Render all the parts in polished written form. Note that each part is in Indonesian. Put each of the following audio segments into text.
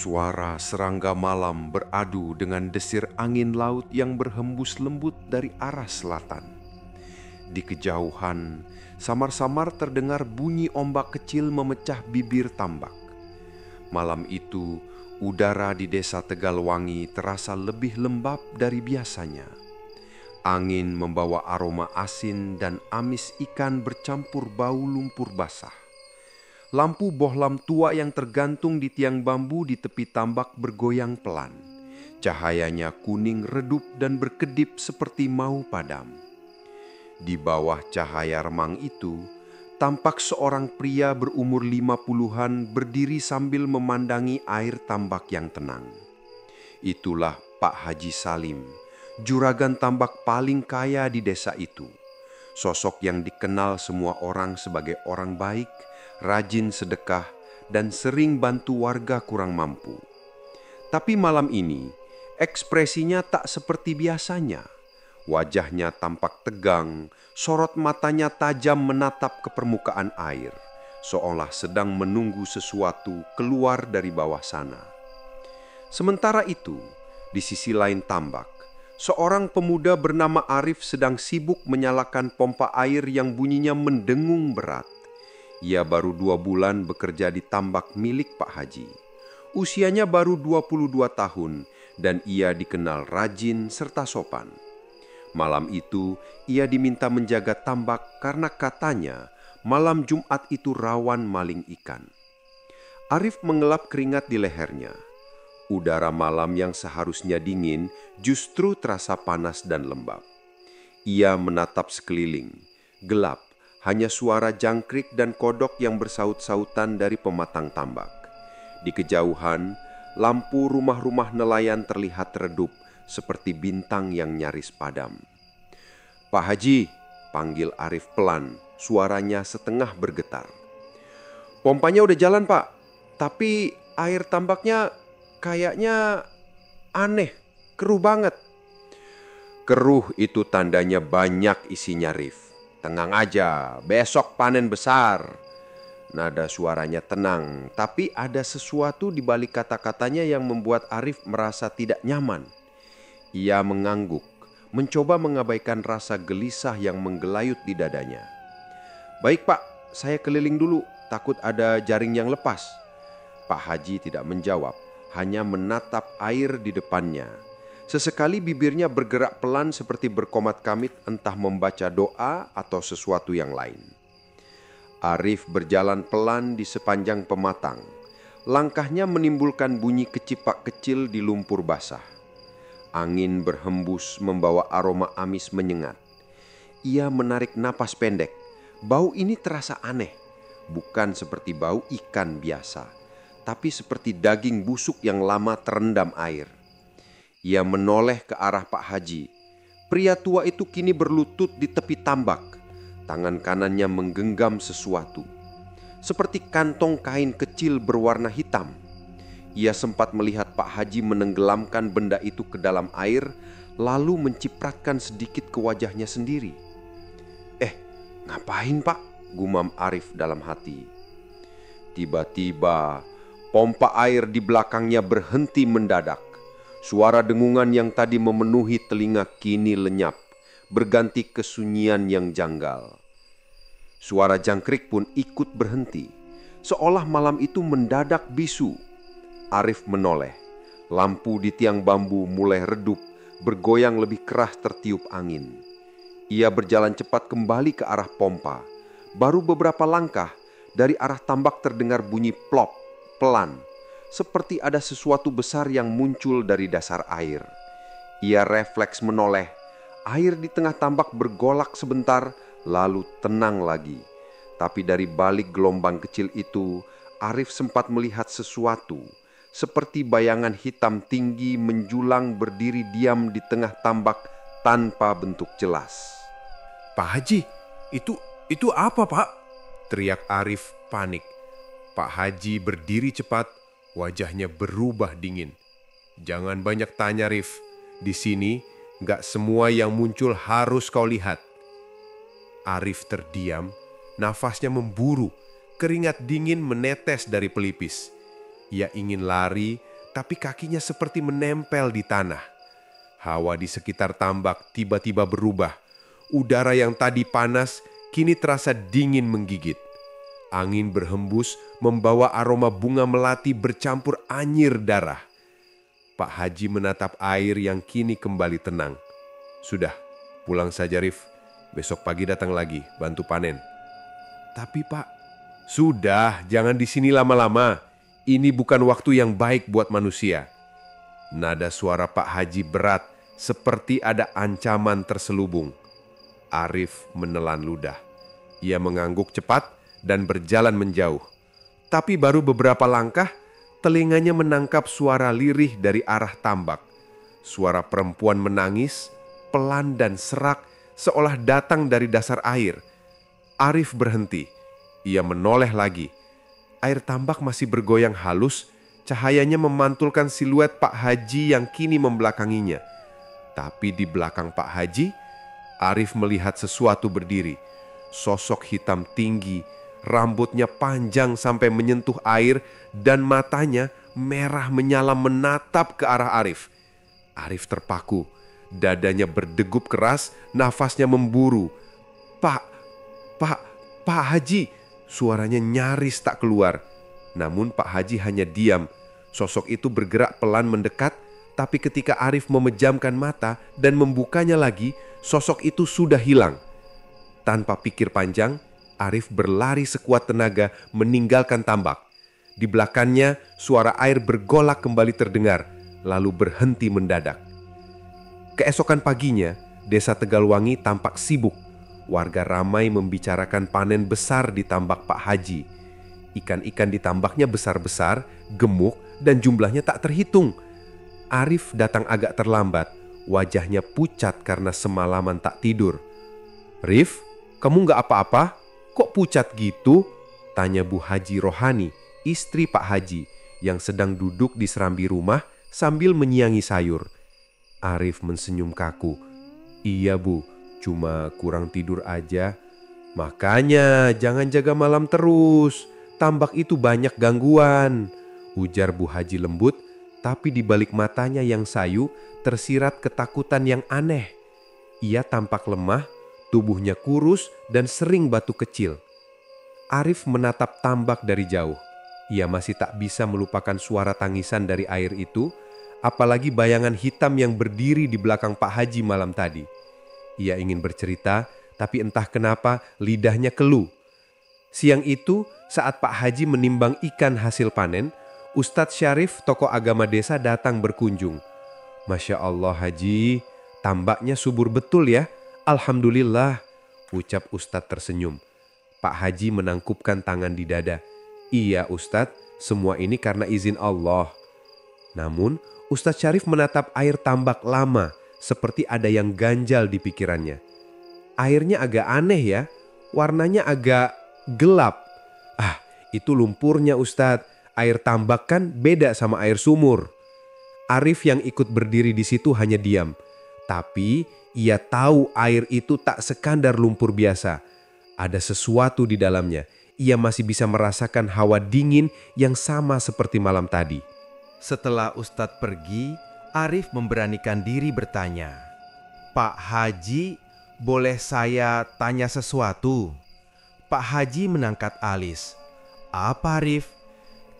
Suara serangga malam beradu dengan desir angin laut yang berhembus lembut dari arah selatan. Di kejauhan, samar-samar terdengar bunyi ombak kecil memecah bibir tambak. Malam itu, udara di desa Tegalwangi terasa lebih lembab dari biasanya. Angin membawa aroma asin dan amis ikan bercampur bau lumpur basah. Lampu bohlam tua yang tergantung di tiang bambu di tepi tambak bergoyang pelan. Cahayanya kuning redup dan berkedip seperti mau padam. Di bawah cahaya remang itu, tampak seorang pria berumur 50-an berdiri sambil memandangi air tambak yang tenang. Itulah Pak Haji Salim, juragan tambak paling kaya di desa itu. Sosok yang dikenal semua orang sebagai orang baik, rajin sedekah, dan sering bantu warga kurang mampu. Tapi malam ini, ekspresinya tak seperti biasanya. Wajahnya tampak tegang, sorot matanya tajam menatap ke permukaan air, seolah sedang menunggu sesuatu keluar dari bawah sana. Sementara itu, di sisi lain tambak, seorang pemuda bernama Arif sedang sibuk menyalakan pompa air yang bunyinya mendengung berat. Ia baru 2 bulan bekerja di tambak milik Pak Haji. Usianya baru 22 tahun dan ia dikenal rajin serta sopan. Malam itu ia diminta menjaga tambak karena katanya malam Jumat itu rawan maling ikan. Arif mengelap keringat di lehernya. Udara malam yang seharusnya dingin justru terasa panas dan lembab. Ia menatap sekeliling, gelap. Hanya suara jangkrik dan kodok yang bersaut-sautan dari pematang tambak. Di kejauhan, lampu rumah-rumah nelayan terlihat redup seperti bintang yang nyaris padam. "Pak Haji," panggil Arif pelan, suaranya setengah bergetar. "Pompanya udah jalan, Pak. Tapi air tambaknya kayaknya aneh, keruh banget." "Keruh itu tandanya banyak isinya, Rif. Tenang aja, besok panen besar." Nada suaranya tenang, tapi ada sesuatu di balik kata-katanya yang membuat Arif merasa tidak nyaman. Ia mengangguk, mencoba mengabaikan rasa gelisah yang menggelayut di dadanya. "Baik Pak, saya keliling dulu, takut ada jaring yang lepas." Pak Haji tidak menjawab, hanya menatap air di depannya. Sesekali bibirnya bergerak pelan seperti berkomat-kamit entah membaca doa atau sesuatu yang lain. Arif berjalan pelan di sepanjang pematang. Langkahnya menimbulkan bunyi kecipak kecil di lumpur basah. Angin berhembus membawa aroma amis menyengat. Ia menarik napas pendek. Bau ini terasa aneh. Bukan seperti bau ikan biasa, tapi seperti daging busuk yang lama terendam air. Ia menoleh ke arah Pak Haji. Pria tua itu kini berlutut di tepi tambak. Tangan kanannya menggenggam sesuatu, seperti kantong kain kecil berwarna hitam. Ia sempat melihat Pak Haji menenggelamkan benda itu ke dalam air, lalu mencipratkan sedikit ke wajahnya sendiri. "Ngapain Pak?" gumam Arif dalam hati. Tiba-tiba, pompa air di belakangnya berhenti mendadak. Suara dengungan yang tadi memenuhi telinga kini lenyap, berganti kesunyian yang janggal. Suara jangkrik pun ikut berhenti, seolah malam itu mendadak bisu. Arif menoleh. Lampu di tiang bambu mulai redup, bergoyang lebih keras tertiup angin. Ia berjalan cepat kembali ke arah pompa. Baru beberapa langkah, dari arah tambak terdengar bunyi plop, pelan. Seperti ada sesuatu besar yang muncul dari dasar air. Ia refleks menoleh. Air di tengah tambak bergolak sebentar, lalu tenang lagi. Tapi dari balik gelombang kecil itu, Arif sempat melihat sesuatu. Seperti bayangan hitam tinggi menjulang berdiri diam di tengah tambak tanpa bentuk jelas. "Pak Haji, itu apa Pak?" teriak Arif panik. Pak Haji berdiri cepat. Wajahnya berubah dingin. "Jangan banyak tanya, Rif. Di sini gak semua yang muncul harus kau lihat." Arif terdiam, nafasnya memburu, keringat dingin menetes dari pelipis. Ia ingin lari, tapi kakinya seperti menempel di tanah. Hawa di sekitar tambak tiba-tiba berubah. Udara yang tadi panas kini terasa dingin menggigit. Angin berhembus membawa aroma bunga melati bercampur anyir darah. Pak Haji menatap air yang kini kembali tenang. Sudah, pulang saja Rif. Besok pagi datang lagi, bantu panen. Tapi Pak, sudah, jangan di sini lama-lama. Ini bukan waktu yang baik buat manusia. Nada suara Pak Haji berat, seperti ada ancaman terselubung. Arif menelan ludah. Ia mengangguk cepat dan berjalan menjauh. Tapi baru beberapa langkah, telinganya menangkap suara lirih dari arah tambak. Suara perempuan menangis, pelan dan serak, seolah datang dari dasar air. Arif berhenti. Ia menoleh lagi. Air tambak masih bergoyang halus, cahayanya memantulkan siluet Pak Haji yang kini membelakanginya. Tapi di belakang Pak Haji, Arif melihat sesuatu berdiri. Sosok hitam tinggi, rambutnya panjang sampai menyentuh air, dan matanya merah menyala menatap ke arah Arif. Arif terpaku, dadanya berdegup keras, nafasnya memburu. Pak Haji, suaranya nyaris tak keluar. Namun Pak Haji hanya diam. Sosok itu bergerak pelan mendekat, tapi ketika Arif memejamkan mata dan membukanya lagi, sosok itu sudah hilang. Tanpa pikir panjang, Arif berlari sekuat tenaga meninggalkan tambak. Di belakangnya, suara air bergolak kembali terdengar, lalu berhenti mendadak. Keesokan paginya, desa Tegalwangi tampak sibuk. Warga ramai membicarakan panen besar di tambak Pak Haji. Ikan-ikan di tambaknya besar-besar, gemuk, dan jumlahnya tak terhitung. Arif datang agak terlambat, wajahnya pucat karena semalaman tak tidur. "Rif, kamu gak apa-apa? Kok pucat gitu?" tanya Bu Haji Rohani, istri Pak Haji, yang sedang duduk di serambi rumah sambil menyiangi sayur. Arif mensenyum kaku. "Iya Bu, cuma kurang tidur aja." "Makanya jangan jaga malam terus. Tambak itu banyak gangguan," ujar Bu Haji lembut, tapi di balik matanya yang sayu tersirat ketakutan yang aneh. Ia tampak lemah, tubuhnya kurus dan sering batuk kecil. Arif menatap tambak dari jauh. Ia masih tak bisa melupakan suara tangisan dari air itu, apalagi bayangan hitam yang berdiri di belakang Pak Haji malam tadi. Ia ingin bercerita, tapi entah kenapa lidahnya keluh. Siang itu, saat Pak Haji menimbang ikan hasil panen, Ustadz Syarif, tokoh agama desa, datang berkunjung. "Masya Allah Haji, tambaknya subur betul ya. Alhamdulillah," ucap Ustadz tersenyum. Pak Haji menangkupkan tangan di dada. "Iya Ustadz, semua ini karena izin Allah." Namun Ustadz Syarif menatap air tambak lama, seperti ada yang ganjal di pikirannya. "Airnya agak aneh ya, warnanya agak gelap." "Ah, itu lumpurnya Ustadz. Air tambak kan beda sama air sumur." Arif yang ikut berdiri di situ hanya diam. Tapi ia tahu air itu tak sekadar lumpur biasa. Ada sesuatu di dalamnya. Ia masih bisa merasakan hawa dingin yang sama seperti malam tadi. Setelah Ustadz pergi, Arif memberanikan diri bertanya, "Pak Haji, boleh saya tanya sesuatu?" Pak Haji menangkat alis. "Apa Arif?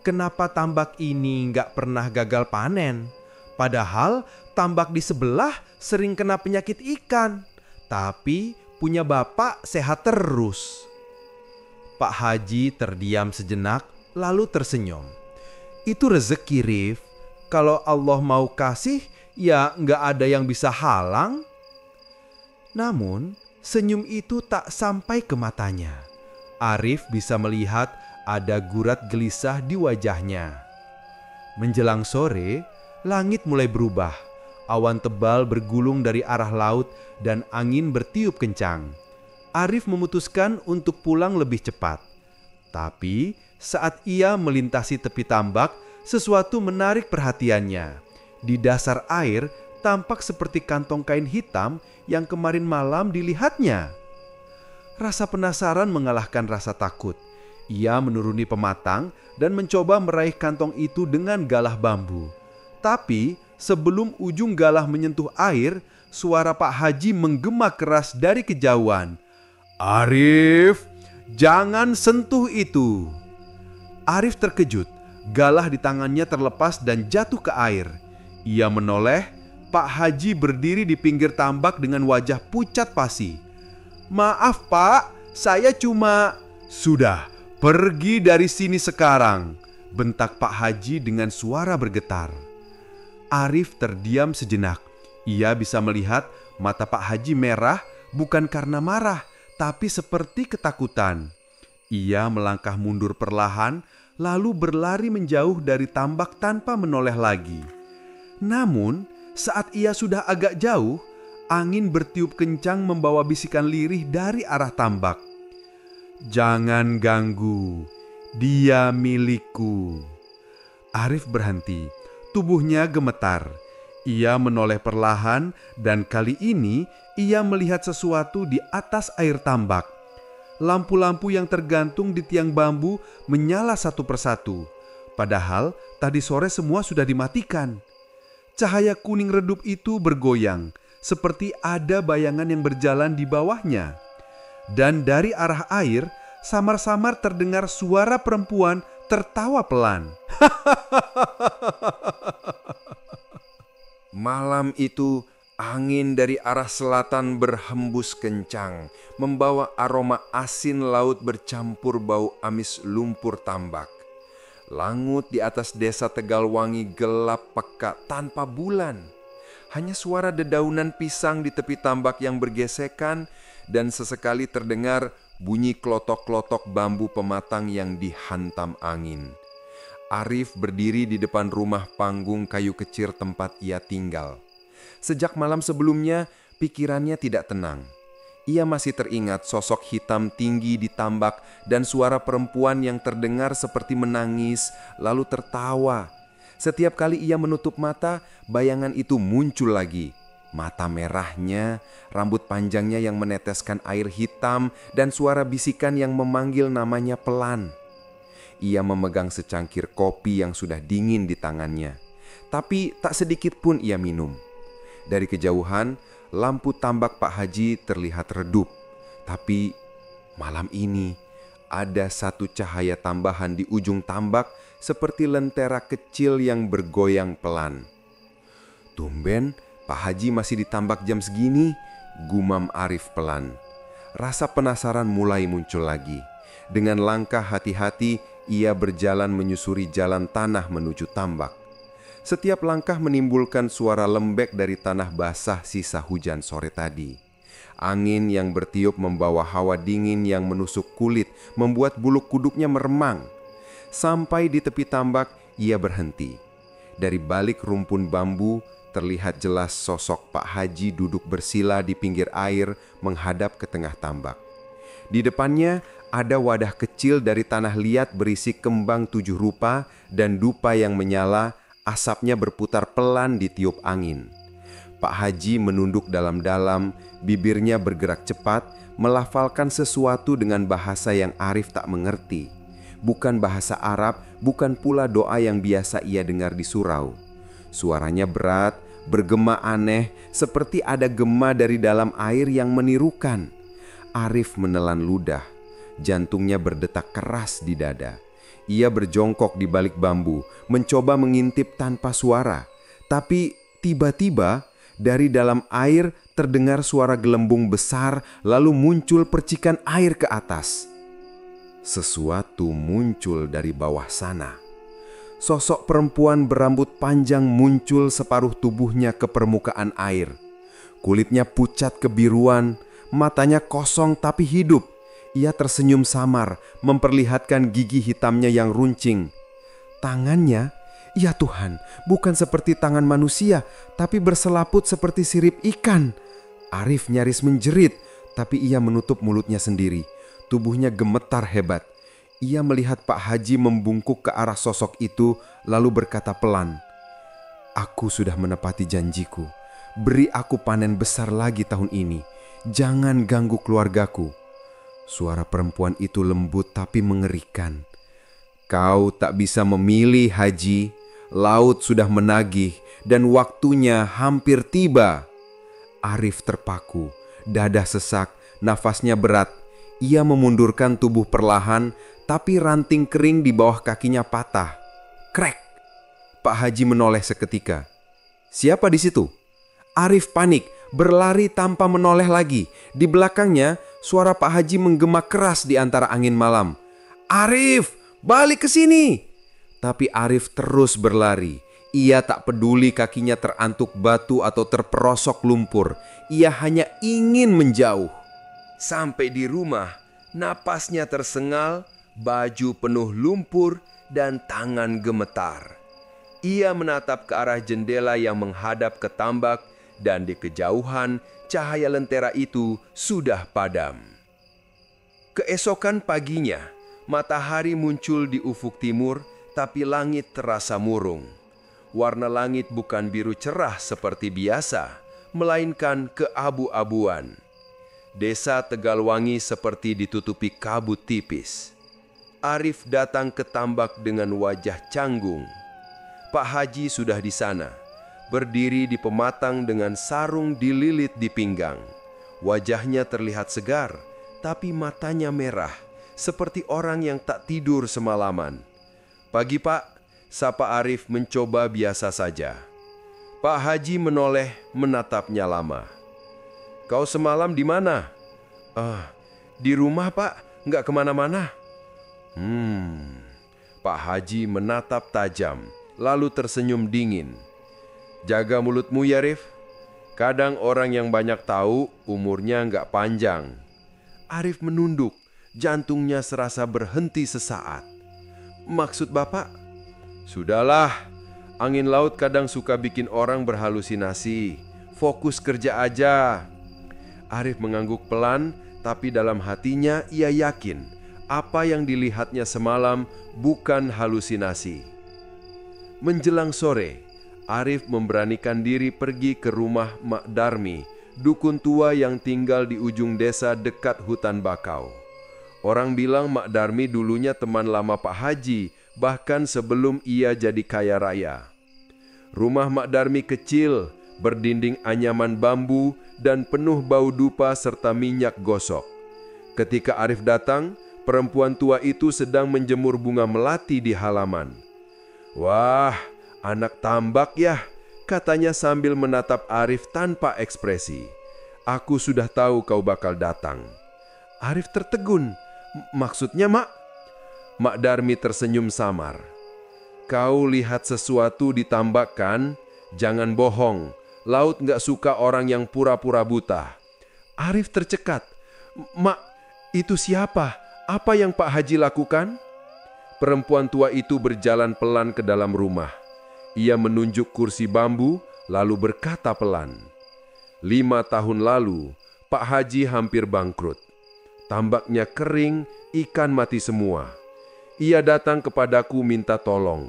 Kenapa tambak ini nggak pernah gagal panen? Padahal tambak di sebelah sering kena penyakit ikan, tapi punya bapak sehat terus." Pak Haji terdiam sejenak, lalu tersenyum. "Itu rezeki Rif. Kalau Allah mau kasih, ya nggak ada yang bisa halang." Namun senyum itu tak sampai ke matanya. Arif bisa melihat ada gurat gelisah di wajahnya. Menjelang sore, langit mulai berubah. Awan tebal bergulung dari arah laut dan angin bertiup kencang. Arif memutuskan untuk pulang lebih cepat. Tapi saat ia melintasi tepi tambak, sesuatu menarik perhatiannya. Di dasar air tampak seperti kantong kain hitam yang kemarin malam dilihatnya. Rasa penasaran mengalahkan rasa takut. Ia menuruni pematang dan mencoba meraih kantong itu dengan galah bambu. Tapi sebelum ujung galah menyentuh air, suara Pak Haji menggema keras dari kejauhan. "Arif, jangan sentuh itu." Arif terkejut. Galah di tangannya terlepas dan jatuh ke air. Ia menoleh. Pak Haji berdiri di pinggir tambak dengan wajah pucat pasi. "Maaf Pak, saya cuma..." "Sudah, pergi dari sini sekarang," bentak Pak Haji dengan suara bergetar. Arif terdiam sejenak. Ia bisa melihat mata Pak Haji merah bukan karena marah, tapi seperti ketakutan. Ia melangkah mundur perlahan, lalu berlari menjauh dari tambak tanpa menoleh lagi. Namun, saat ia sudah agak jauh, angin bertiup kencang membawa bisikan lirih dari arah tambak. "Jangan ganggu, dia milikku." Arif berhenti, tubuhnya gemetar. Ia menoleh perlahan dan kali ini ia melihat sesuatu di atas air tambak. Lampu-lampu yang tergantung di tiang bambu menyala satu persatu. Padahal tadi sore semua sudah dimatikan. Cahaya kuning redup itu bergoyang, seperti ada bayangan yang berjalan di bawahnya. Dan dari arah air, samar-samar terdengar suara perempuan tertawa pelan. Malam itu, angin dari arah selatan berhembus kencang, membawa aroma asin laut bercampur bau amis lumpur tambak. Langut di atas desa Tegalwangi gelap pekat tanpa bulan. Hanya suara dedaunan pisang di tepi tambak yang bergesekan dan sesekali terdengar bunyi klotok-klotok bambu pematang yang dihantam angin. Arif berdiri di depan rumah panggung kayu kecil tempat ia tinggal. Sejak malam sebelumnya, pikirannya tidak tenang. Ia masih teringat sosok hitam tinggi di tambak dan suara perempuan yang terdengar seperti menangis lalu tertawa. Setiap kali ia menutup mata, bayangan itu muncul lagi. Mata merahnya, rambut panjangnya yang meneteskan air hitam, dan suara bisikan yang memanggil namanya pelan. Ia memegang secangkir kopi yang sudah dingin di tangannya. Tapi tak sedikit pun ia minum. Dari kejauhan, lampu tambak Pak Haji terlihat redup. Tapi malam ini ada satu cahaya tambahan di ujung tambak seperti lentera kecil yang bergoyang pelan. "Tumben Pak Haji masih di tambak jam segini," gumam Arif pelan. Rasa penasaran mulai muncul lagi. Dengan langkah hati-hati, ia berjalan menyusuri jalan tanah menuju tambak. Setiap langkah menimbulkan suara lembek dari tanah basah sisa hujan sore tadi. Angin yang bertiup membawa hawa dingin yang menusuk kulit, membuat bulu kuduknya meremang. Sampai di tepi tambak, ia berhenti. Dari balik rumpun bambu, terlihat jelas sosok Pak Haji duduk bersila di pinggir air menghadap ke tengah tambak. Di depannya ada wadah kecil dari tanah liat berisi kembang 7 rupa dan dupa yang menyala, asapnya berputar pelan ditiup angin. Pak Haji menunduk dalam-dalam, bibirnya bergerak cepat, melafalkan sesuatu dengan bahasa yang Arif tak mengerti. Bukan bahasa Arab, bukan pula doa yang biasa ia dengar di surau. Suaranya berat, bergema aneh, seperti ada gema dari dalam air yang menirukan. Arif menelan ludah. Jantungnya berdetak keras di dada. Ia berjongkok di balik bambu, mencoba mengintip tanpa suara. Tapi tiba-tiba dari dalam air terdengar suara gelembung besar, lalu muncul percikan air ke atas. Sesuatu muncul dari bawah sana. Sosok perempuan berambut panjang muncul separuh tubuhnya ke permukaan air. Kulitnya pucat kebiruan, matanya kosong tapi hidup. Ia tersenyum samar, memperlihatkan gigi hitamnya yang runcing. Tangannya, ya Tuhan, bukan seperti tangan manusia, tapi berselaput seperti sirip ikan. Arif nyaris menjerit, tapi ia menutup mulutnya sendiri. Tubuhnya gemetar hebat. Ia melihat Pak Haji membungkuk ke arah sosok itu, lalu berkata pelan, "Aku sudah menepati janjiku. Beri aku panen besar lagi tahun ini. Jangan ganggu keluargaku." Suara perempuan itu lembut tapi mengerikan. "Kau tak bisa memilih, Haji. Laut sudah menagih dan waktunya hampir tiba. Arif terpaku, dada sesak, nafasnya berat. Ia memundurkan tubuh perlahan, tapi ranting kering di bawah kakinya patah. Krek! Pak Haji menoleh seketika. Siapa di situ? Arif panik, berlari tanpa menoleh lagi. Di belakangnya, suara Pak Haji menggema keras di antara angin malam. Arif, balik ke sini! Tapi Arif terus berlari. Ia tak peduli kakinya terantuk batu atau terperosok lumpur. Ia hanya ingin menjauh. Sampai di rumah, napasnya tersengal, baju penuh lumpur, dan tangan gemetar. Ia menatap ke arah jendela yang menghadap ke tambak, dan di kejauhan cahaya lentera itu sudah padam. Keesokan paginya, matahari muncul di ufuk timur, tapi langit terasa murung. Warna langit bukan biru cerah seperti biasa, melainkan keabu-abuan. Desa Tegalwangi seperti ditutupi kabut tipis. Arif datang ke tambak dengan wajah canggung. Pak Haji sudah di sana, berdiri di pematang dengan sarung dililit di pinggang. Wajahnya terlihat segar, tapi matanya merah, seperti orang yang tak tidur semalaman. Pagi Pak, sapa Arif mencoba biasa saja. Pak Haji menoleh menatapnya lama. Kau semalam di mana? Di rumah Pak, nggak kemana-mana. Pak Haji menatap tajam, lalu tersenyum dingin. Jaga mulutmu ya Rif. Kadang orang yang banyak tahu umurnya nggak panjang. Arif menunduk, jantungnya serasa berhenti sesaat. Maksud Bapak? Sudahlah, angin laut kadang suka bikin orang berhalusinasi. Fokus kerja aja. Arif mengangguk pelan, tapi dalam hatinya ia yakin apa yang dilihatnya semalam bukan halusinasi. Menjelang sore, Arif memberanikan diri pergi ke rumah Mak Darmi, dukun tua yang tinggal di ujung desa dekat hutan bakau. Orang bilang Mak Darmi dulunya teman lama Pak Haji, bahkan sebelum ia jadi kaya raya. Rumah Mak Darmi kecil, berdinding anyaman bambu dan penuh bau dupa serta minyak gosok. Ketika Arif datang, perempuan tua itu sedang menjemur bunga melati di halaman. Wah, anak tambak ya, katanya sambil menatap Arif tanpa ekspresi. Aku sudah tahu kau bakal datang. Arif tertegun. Maksudnya Mak? Mak Darmi tersenyum samar. Kau lihat sesuatu di tambak kan? Jangan bohong, laut gak suka orang yang pura-pura buta. Arif tercekat. Mak, itu siapa? Apa yang Pak Haji lakukan? Perempuan tua itu berjalan pelan ke dalam rumah. Ia menunjuk kursi bambu, lalu berkata pelan. 5 tahun lalu, Pak Haji hampir bangkrut. Tambaknya kering, ikan mati semua. Ia datang kepadaku minta tolong.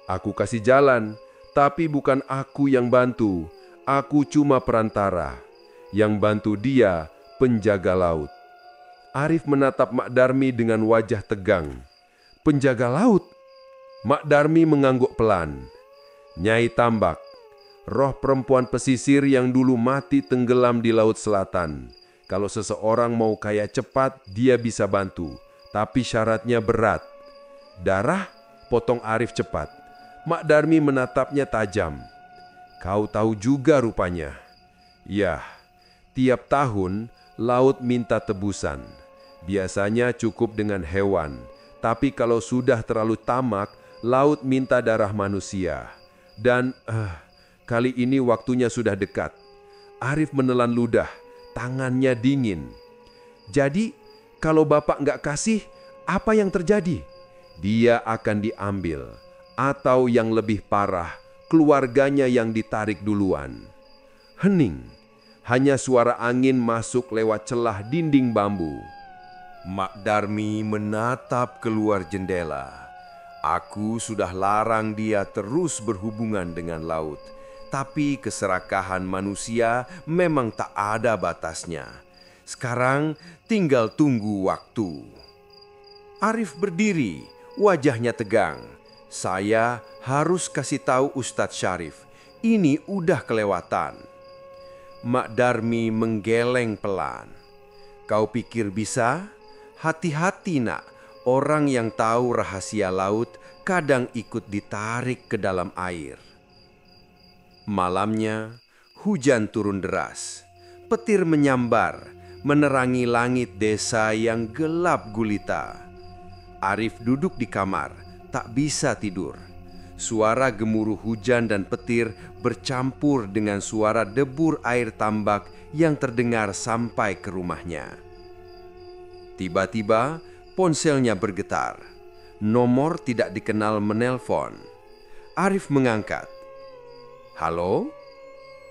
Aku kasih jalan, tapi bukan aku yang bantu. Aku cuma perantara. Yang bantu dia, penjaga laut. Arif menatap Mak Darmi dengan wajah tegang. Penjaga laut? Mak Darmi mengangguk pelan. Nyai Tambak, roh perempuan pesisir yang dulu mati tenggelam di laut selatan. Kalau seseorang mau kaya cepat, dia bisa bantu. Tapi syaratnya berat. Darah? Potong Arif cepat. Mak Darmi menatapnya tajam. Kau tahu juga rupanya. Ya, tiap tahun laut minta tebusan. Biasanya cukup dengan hewan. Tapi kalau sudah terlalu tamak, laut minta darah manusia. Dan kali ini waktunya sudah dekat. Arif menelan ludah, tangannya dingin. Jadi, kalau Bapak nggak kasih, apa yang terjadi? Dia akan diambil. Atau yang lebih parah, keluarganya yang ditarik duluan. Hening, hanya suara angin masuk lewat celah dinding bambu. Mak Darmi menatap keluar jendela. Aku sudah larang dia terus berhubungan dengan laut. Tapi keserakahan manusia memang tak ada batasnya. Sekarang tinggal tunggu waktu. Arif berdiri, wajahnya tegang. Saya harus kasih tahu Ustadz Syarif, ini udah kelewatan. Mak Darmi menggeleng pelan. Kau pikir bisa? Hati-hati nak, orang yang tahu rahasia laut kadang ikut ditarik ke dalam air. Malamnya, hujan turun deras. Petir menyambar, menerangi langit desa yang gelap gulita. Arif duduk di kamar, tak bisa tidur. Suara gemuruh hujan dan petir bercampur dengan suara debur air tambak yang terdengar sampai ke rumahnya. Tiba-tiba, ponselnya bergetar. Nomor tidak dikenal menelpon. Arif mengangkat. Halo?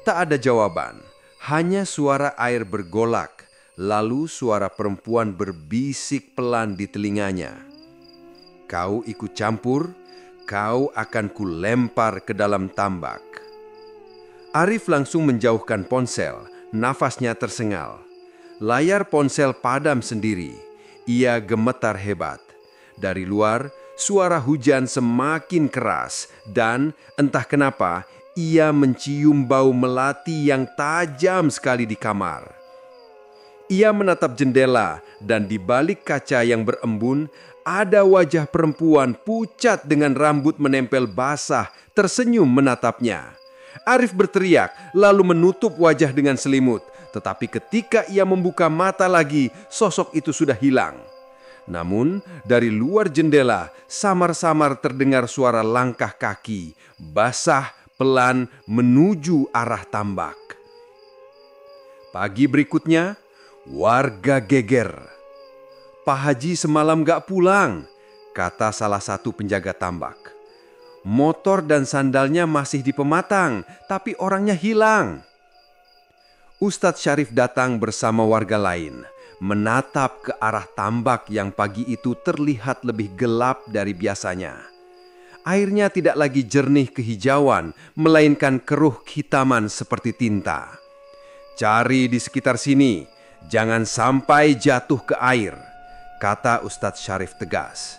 Tak ada jawaban, hanya suara air bergolak, lalu suara perempuan berbisik pelan di telinganya. Kau ikut campur, kau akan kulempar ke dalam tambak. Arif langsung menjauhkan ponsel, nafasnya tersengal. Layar ponsel padam sendiri, ia gemetar hebat. Dari luar, suara hujan semakin keras dan entah kenapa ia mencium bau melati yang tajam sekali di kamar. Ia menatap jendela dan di balik kaca yang berembun ada wajah perempuan pucat dengan rambut menempel basah tersenyum menatapnya. Arif berteriak lalu menutup wajah dengan selimut, tetapi ketika ia membuka mata lagi, sosok itu sudah hilang. Namun dari luar jendela samar-samar terdengar suara langkah kaki basah pelan menuju arah tambak. Pagi berikutnya, warga geger. Pak Haji semalam gak pulang, kata salah satu penjaga tambak. Motor dan sandalnya masih di pematang, tapi orangnya hilang. Ustadz Syarif datang bersama warga lain, menatap ke arah tambak yang pagi itu terlihat lebih gelap dari biasanya. Airnya tidak lagi jernih kehijauan, melainkan keruh kehitaman seperti tinta. Cari di sekitar sini, jangan sampai jatuh ke air, kata Ustadz Syarif tegas.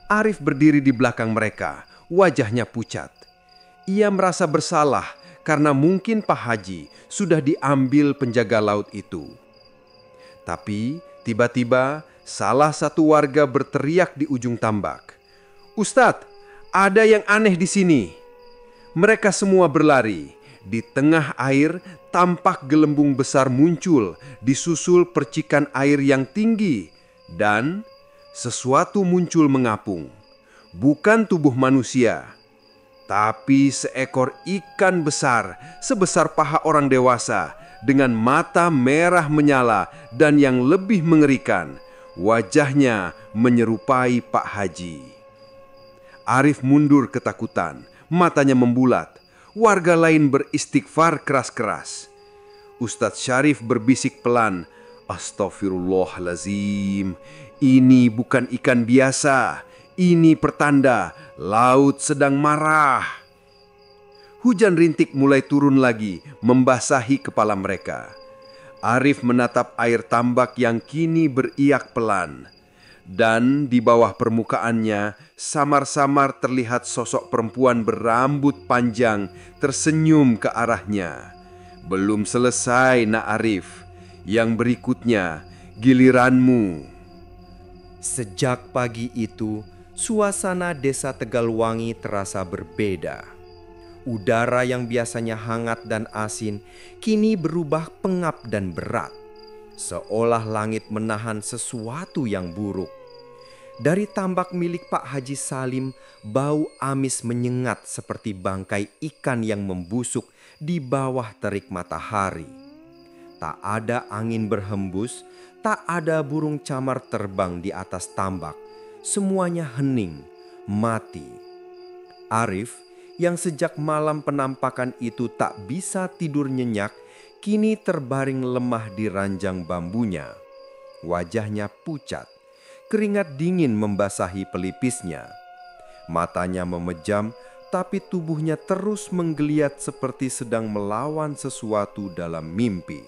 Arif berdiri di belakang mereka, wajahnya pucat. Ia merasa bersalah karena mungkin Pak Haji sudah diambil penjaga laut itu. Tapi tiba-tiba salah satu warga berteriak di ujung tambak. Ustadz, ada yang aneh di sini. Mereka semua berlari. Di tengah air tampak gelembung besar muncul, disusul percikan air yang tinggi. Dan sesuatu muncul mengapung. Bukan tubuh manusia, tapi seekor ikan besar sebesar paha orang dewasa dengan mata merah menyala dan yang lebih mengerikan, wajahnya menyerupai Pak Haji. Arif mundur ketakutan, matanya membulat. Warga lain beristighfar keras-keras. Ustadz Syarif berbisik pelan, Astaghfirullahalazim, ini bukan ikan biasa, ini pertanda laut sedang marah. Hujan rintik mulai turun lagi, membasahi kepala mereka. Arif menatap air tambak yang kini beriak pelan. Dan di bawah permukaannya, samar-samar terlihat sosok perempuan berambut panjang tersenyum ke arahnya. Belum selesai, Nak Arif. Yang berikutnya, giliranmu. Sejak pagi itu, suasana desa Tegalwangi terasa berbeda. Udara yang biasanya hangat dan asin kini berubah pengap dan berat, seolah langit menahan sesuatu yang buruk. Dari tambak milik Pak Haji Salim, bau amis menyengat seperti bangkai ikan yang membusuk di bawah terik matahari. Tak ada angin berhembus, tak ada burung camar terbang di atas tambak. Semuanya hening, mati. Arif yang sejak malam penampakan itu tak bisa tidur nyenyak, kini terbaring lemah di ranjang bambunya. Wajahnya pucat, keringat dingin membasahi pelipisnya. Matanya memejam, tapi tubuhnya terus menggeliat seperti sedang melawan sesuatu dalam mimpi.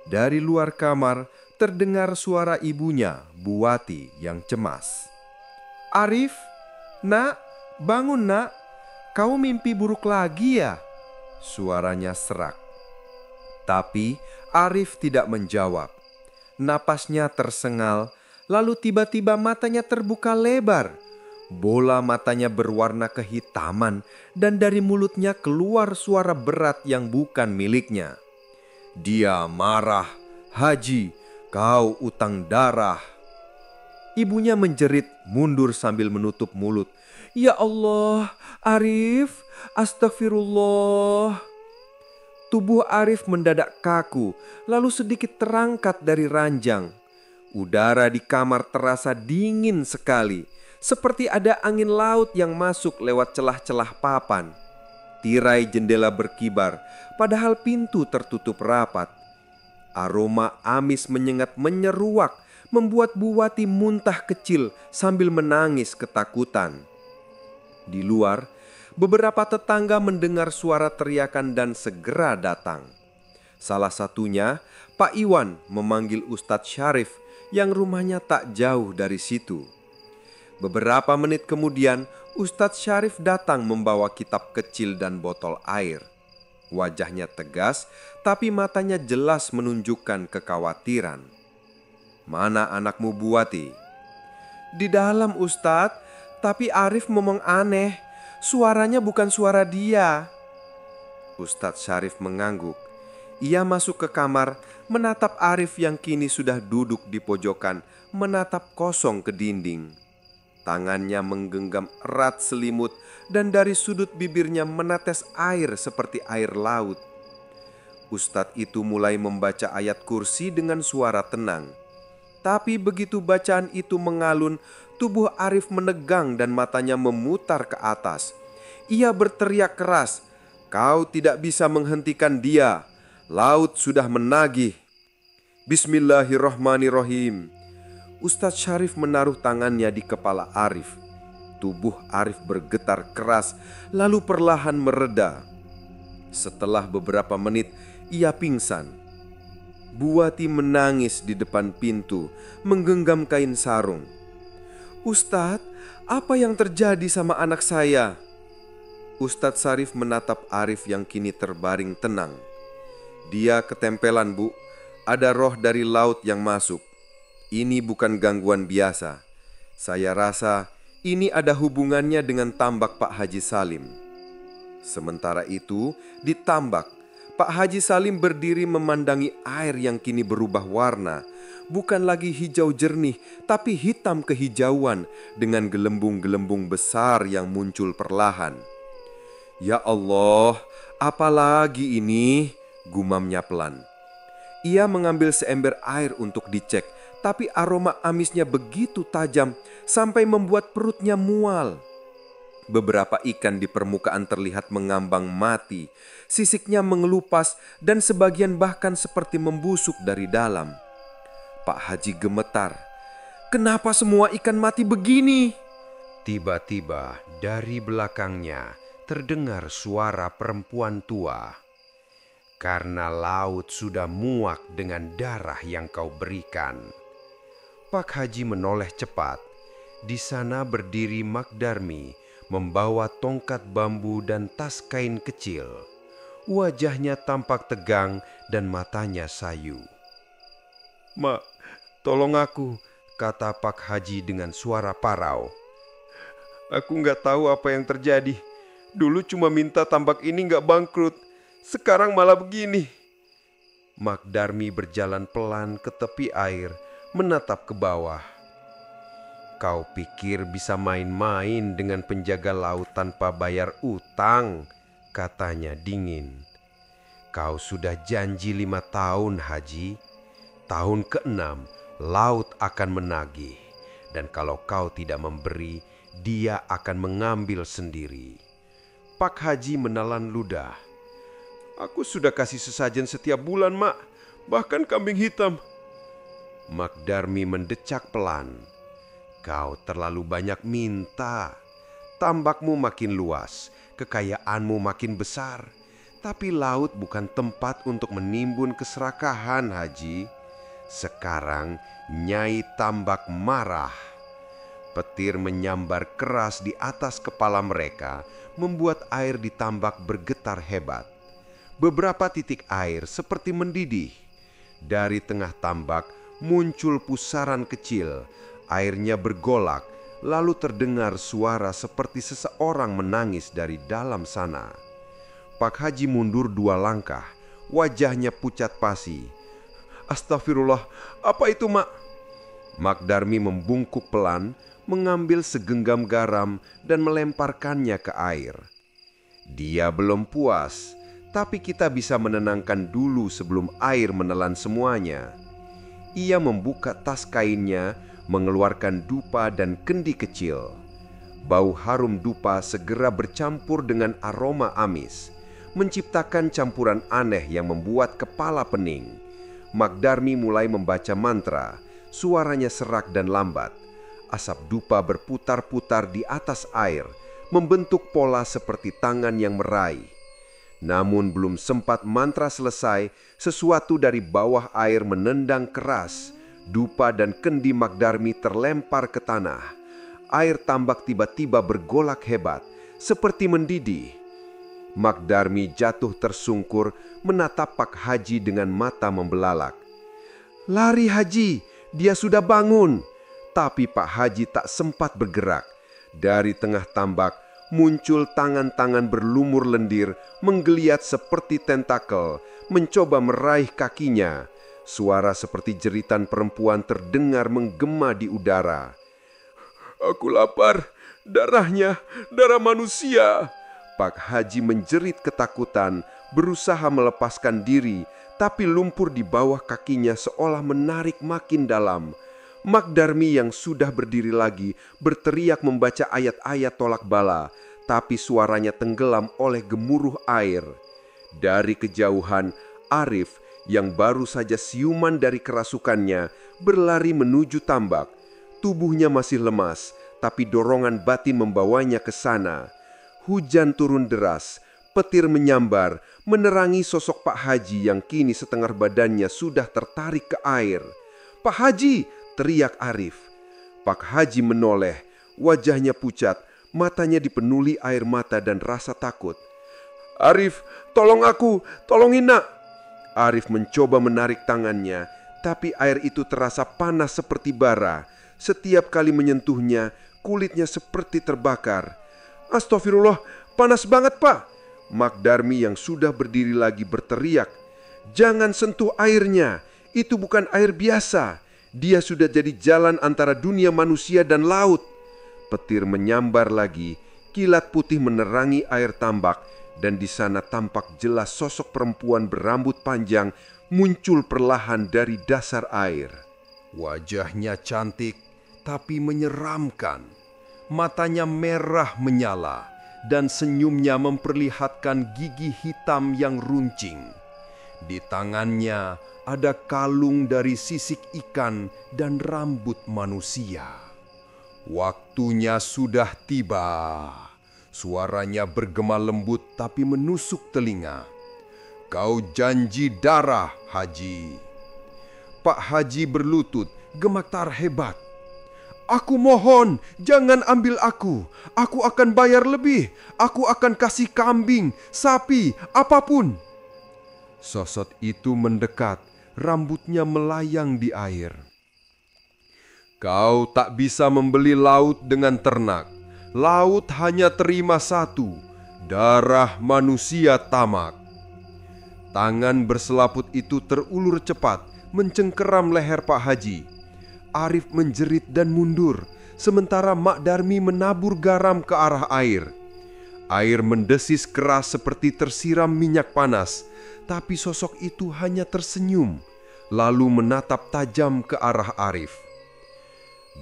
Dari luar kamar terdengar suara ibunya, Bu Wati, yang cemas. Arif, nak, "Bangun nak, kau mimpi buruk lagi ya?" Suaranya serak. Tapi Arif tidak menjawab. Napasnya tersengal, lalu tiba-tiba matanya terbuka lebar. Bola matanya berwarna kehitaman dan dari mulutnya keluar suara berat yang bukan miliknya. Dia marah. "Haji, kau utang darah." Ibunya menjerit mundur sambil menutup mulut. "Ya Allah, Arif, astagfirullah." Tubuh Arif mendadak kaku, lalu sedikit terangkat dari ranjang. Udara di kamar terasa dingin sekali, seperti ada angin laut yang masuk lewat celah-celah papan. Tirai jendela berkibar, padahal pintu tertutup rapat. Aroma amis menyengat menyeruak, membuat Bu Wati muntah kecil sambil menangis ketakutan. Di luar, beberapa tetangga mendengar suara teriakan dan segera datang. Salah satunya, Pak Iwan memanggil Ustadz Syarif yang rumahnya tak jauh dari situ. Beberapa menit kemudian, Ustadz Syarif datang membawa kitab kecil dan botol air. Wajahnya tegas, tapi matanya jelas menunjukkan kekhawatiran. "Mana anakmu Bu Wati?" "Di dalam Ustadz, tapi Arif ngomong aneh. Suaranya bukan suara dia." Ustadz Syarif mengangguk. Ia masuk ke kamar, menatap Arif yang kini sudah duduk di pojokan, menatap kosong ke dinding. Tangannya menggenggam erat selimut dan dari sudut bibirnya menetes air seperti air laut. Ustadz itu mulai membaca ayat kursi dengan suara tenang. Tapi begitu bacaan itu mengalun, tubuh Arif menegang dan matanya memutar ke atas. Ia berteriak keras, "Kau tidak bisa menghentikan dia. Laut sudah menagih." Bismillahirrahmanirrahim. Ustadz Syarif menaruh tangannya di kepala Arif. Tubuh Arif bergetar keras, lalu perlahan mereda. Setelah beberapa menit, ia pingsan. Bu Wati menangis di depan pintu, menggenggam kain sarung. "Ustadz, apa yang terjadi sama anak saya?" Ustadz Syarif menatap Arif yang kini terbaring tenang. "Dia ketempelan, Bu. Ada roh dari laut yang masuk. Ini bukan gangguan biasa. Saya rasa ini ada hubungannya dengan tambak Pak Haji Salim." Sementara itu, di tambak, Pak Haji Salim berdiri memandangi air yang kini berubah warna. Bukan lagi hijau jernih, tapi hitam kehijauan dengan gelembung-gelembung besar yang muncul perlahan. "Ya Allah, apalagi ini?" gumamnya pelan. Ia mengambil seember air untuk dicek, tapi aroma amisnya begitu tajam sampai membuat perutnya mual. Beberapa ikan di permukaan terlihat mengambang mati, sisiknya mengelupas dan sebagian bahkan seperti membusuk dari dalam. Pak Haji gemetar. "Kenapa semua ikan mati begini?" Tiba-tiba dari belakangnya terdengar suara perempuan tua. "Karena laut sudah muak dengan darah yang kau berikan." Pak Haji menoleh cepat. Di sana berdiri Mak Darmi, membawa tongkat bambu dan tas kain kecil. Wajahnya tampak tegang dan matanya sayu. "Mak, tolong aku," kata Pak Haji dengan suara parau. "Aku nggak tahu apa yang terjadi. Dulu cuma minta tambak ini nggak bangkrut. Sekarang malah begini." Mak Darmi berjalan pelan ke tepi air, menatap ke bawah. "Kau pikir bisa main-main dengan penjaga laut tanpa bayar utang?" katanya dingin. "Kau sudah janji 5 tahun, Haji. Tahun ke-6, laut akan menagih. Dan kalau kau tidak memberi, dia akan mengambil sendiri." Pak Haji menelan ludah. "Aku sudah kasih sesajen setiap bulan, Mak. Bahkan kambing hitam." Mak Darmi mendecak pelan. "Kau terlalu banyak minta. Tambakmu makin luas, kekayaanmu makin besar. Tapi laut bukan tempat untuk menimbun keserakahan, Haji. Sekarang Nyai Tambak marah." Petir menyambar keras di atas kepala mereka, membuat air di tambak bergetar hebat. Beberapa titik air seperti mendidih. Dari tengah tambak muncul pusaran kecil, airnya bergolak, lalu terdengar suara seperti seseorang menangis dari dalam sana. Pak Haji mundur 2 langkah, wajahnya pucat pasi. "Astagfirullah, apa itu, Mak?" Mak Darmi membungkuk pelan, mengambil segenggam garam dan melemparkannya ke air. Dia belum puas, tapi kita bisa menenangkan dulu sebelum air menelan semuanya. Ia membuka tas kainnya, mengeluarkan dupa dan kendi kecil. Bau harum dupa segera bercampur dengan aroma amis, menciptakan campuran aneh yang membuat kepala pening. Mak Darmi mulai membaca mantra, suaranya serak dan lambat. Asap dupa berputar-putar di atas air, membentuk pola seperti tangan yang meraih. Namun belum sempat mantra selesai, sesuatu dari bawah air menendang keras. Dupa dan kendi Mak Darmi terlempar ke tanah. Air tambak tiba-tiba bergolak hebat, seperti mendidih. Mak Darmi jatuh tersungkur, menatap Pak Haji dengan mata membelalak. "Lari Haji, dia sudah bangun." Tapi Pak Haji tak sempat bergerak. Dari tengah tambak muncul tangan-tangan berlumur lendir, menggeliat seperti tentakel, mencoba meraih kakinya. Suara seperti jeritan perempuan terdengar menggema di udara. "Aku lapar, darahnya, darah manusia." Pak Haji menjerit ketakutan, berusaha melepaskan diri, tapi lumpur di bawah kakinya seolah menarik makin dalam. Mak Darmi yang sudah berdiri lagi berteriak membaca ayat-ayat tolak bala, tapi suaranya tenggelam oleh gemuruh air. Dari kejauhan, Arif yang baru saja siuman dari kerasukannya berlari menuju tambak. Tubuhnya masih lemas, tapi dorongan batin membawanya ke sana. Hujan turun deras, petir menyambar, menerangi sosok Pak Haji yang kini setengah badannya sudah tertarik ke air. "Pak Haji!" teriak Arif. Pak Haji menoleh, wajahnya pucat, matanya dipenuhi air mata dan rasa takut. "Arif, tolong aku, tolongin nak!" Arif mencoba menarik tangannya, tapi air itu terasa panas seperti bara. Setiap kali menyentuhnya, kulitnya seperti terbakar. "Astagfirullah, panas banget Pak!" Mak Darmi yang sudah berdiri lagi berteriak. "Jangan sentuh airnya, itu bukan air biasa. Dia sudah jadi jalan antara dunia manusia dan laut." Petir menyambar lagi, kilat putih menerangi air tambak, dan di sana tampak jelas sosok perempuan berambut panjang muncul perlahan dari dasar air. Wajahnya cantik tapi menyeramkan. Matanya merah menyala dan senyumnya memperlihatkan gigi hitam yang runcing. Di tangannya ada kalung dari sisik ikan dan rambut manusia. "Waktunya sudah tiba." Suaranya bergema lembut tapi menusuk telinga. "Kau janji darah, Haji." Pak Haji berlutut, gemetar hebat. "Aku mohon, jangan ambil aku. Aku akan bayar lebih. Aku akan kasih kambing, sapi, apapun." Sosok itu mendekat, rambutnya melayang di air. "Kau tak bisa membeli laut dengan ternak. Laut hanya terima satu, darah manusia tamak." Tangan berselaput itu terulur cepat, mencengkeram leher Pak Haji. Arif menjerit dan mundur, sementara Mak Darmi menabur garam ke arah air. Air mendesis keras seperti tersiram minyak panas, tapi sosok itu hanya tersenyum, lalu menatap tajam ke arah Arif.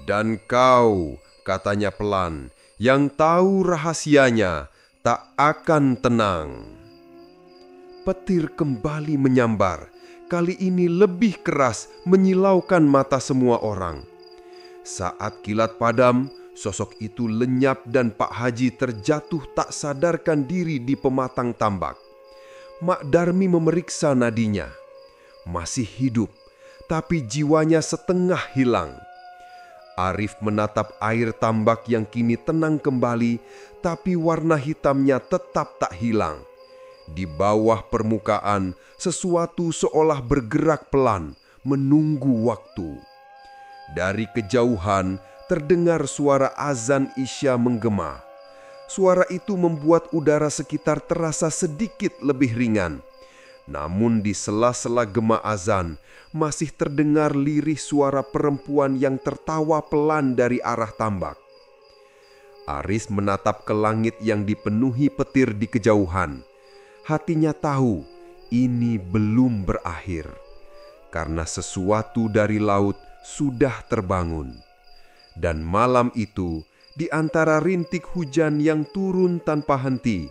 "Dan kau," katanya pelan, "yang tahu rahasianya tak akan tenang." Petir kembali menyambar, kali ini lebih keras menyilaukan mata semua orang. Saat kilat padam, sosok itu lenyap dan Pak Haji terjatuh tak sadarkan diri di pematang tambak. Mak Darmi memeriksa nadinya. Masih hidup, tapi jiwanya setengah hilang. Arif menatap air tambak yang kini tenang kembali, tapi warna hitamnya tetap tak hilang. Di bawah permukaan, sesuatu seolah bergerak pelan, menunggu waktu. Dari kejauhan, terdengar suara azan Isya menggema. Suara itu membuat udara sekitar terasa sedikit lebih ringan. Namun di sela-sela gema azan, masih terdengar lirih suara perempuan yang tertawa pelan dari arah tambak. Aris menatap ke langit yang dipenuhi petir di kejauhan. Hatinya tahu ini belum berakhir, karena sesuatu dari laut sudah terbangun. Dan malam itu, di antara rintik hujan yang turun tanpa henti,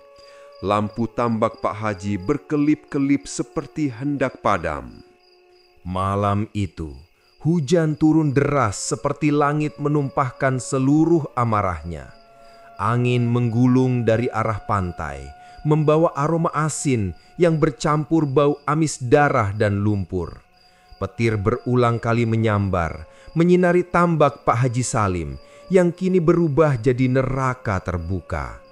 lampu tambak Pak Haji berkelip-kelip seperti hendak padam. Malam itu, hujan turun deras seperti langit menumpahkan seluruh amarahnya. Angin menggulung dari arah pantai, membawa aroma asin yang bercampur bau amis darah dan lumpur. Petir berulang kali menyambar, menyinari tambak Pak Haji Salim yang kini berubah jadi neraka terbuka.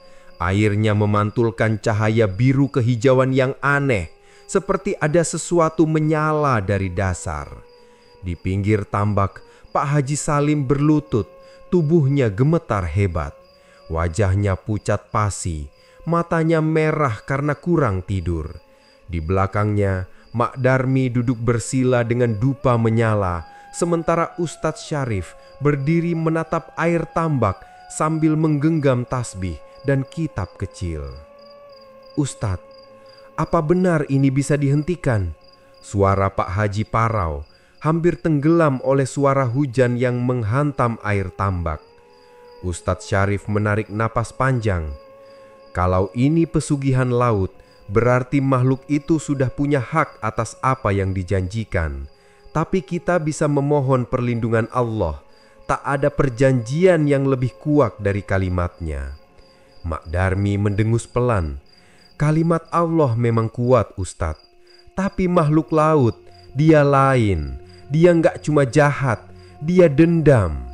Airnya memantulkan cahaya biru kehijauan yang aneh, seperti ada sesuatu menyala dari dasar. Di pinggir tambak, Pak Haji Salim berlutut, tubuhnya gemetar hebat. Wajahnya pucat pasi, matanya merah karena kurang tidur. Di belakangnya, Mak Darmi duduk bersila dengan dupa menyala, sementara Ustadz Syarif berdiri menatap air tambak sambil menggenggam tasbih dan kitab kecil. "Ustadz, apa benar ini bisa dihentikan?" Suara Pak Haji parau, hampir tenggelam oleh suara hujan yang menghantam air tambak. Ustadz Syarif menarik napas panjang. Kalau ini pesugihan laut, berarti makhluk itu sudah punya hak atas apa yang dijanjikan. Tapi kita bisa memohon perlindungan Allah. Tak ada perjanjian yang lebih kuat dari kalimatnya. Mak Darmi mendengus pelan. Kalimat Allah memang kuat, Ustadz. Tapi makhluk laut, dia lain. Dia nggak cuma jahat, dia dendam.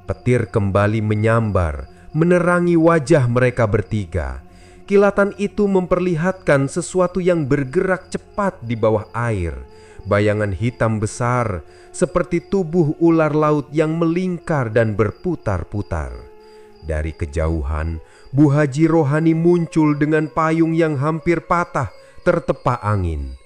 Petir kembali menyambar, menerangi wajah mereka bertiga. Kilatan itu memperlihatkan sesuatu yang bergerak cepat di bawah air. Bayangan hitam besar seperti tubuh ular laut yang melingkar dan berputar-putar. Dari kejauhan, Bu Haji Rohani muncul dengan payung yang hampir patah tertepa angin.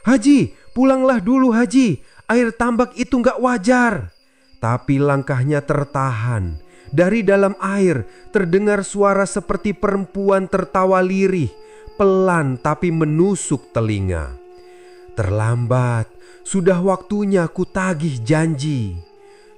"Haji, pulanglah dulu Haji, air tambak itu nggak wajar." Tapi langkahnya tertahan. Dari dalam air terdengar suara seperti perempuan tertawa lirih, pelan tapi menusuk telinga. "Terlambat, sudah waktunya ku tagih janji."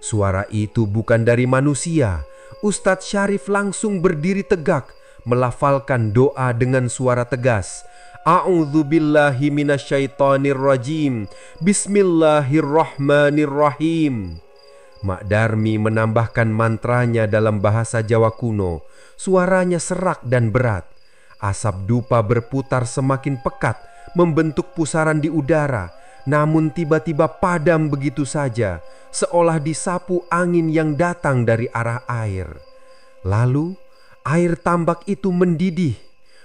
Suara itu bukan dari manusia. Ustadz Syarif langsung berdiri tegak, melafalkan doa dengan suara tegas. "A'udzubillahi minasyaitonirrajim. Bismillahirrahmanirrahim." Mak Darmi menambahkan mantranya dalam bahasa Jawa kuno. Suaranya serak dan berat. Asap dupa berputar semakin pekat, membentuk pusaran di udara, namun tiba-tiba padam begitu saja, seolah disapu angin yang datang dari arah air. Lalu air tambak itu mendidih,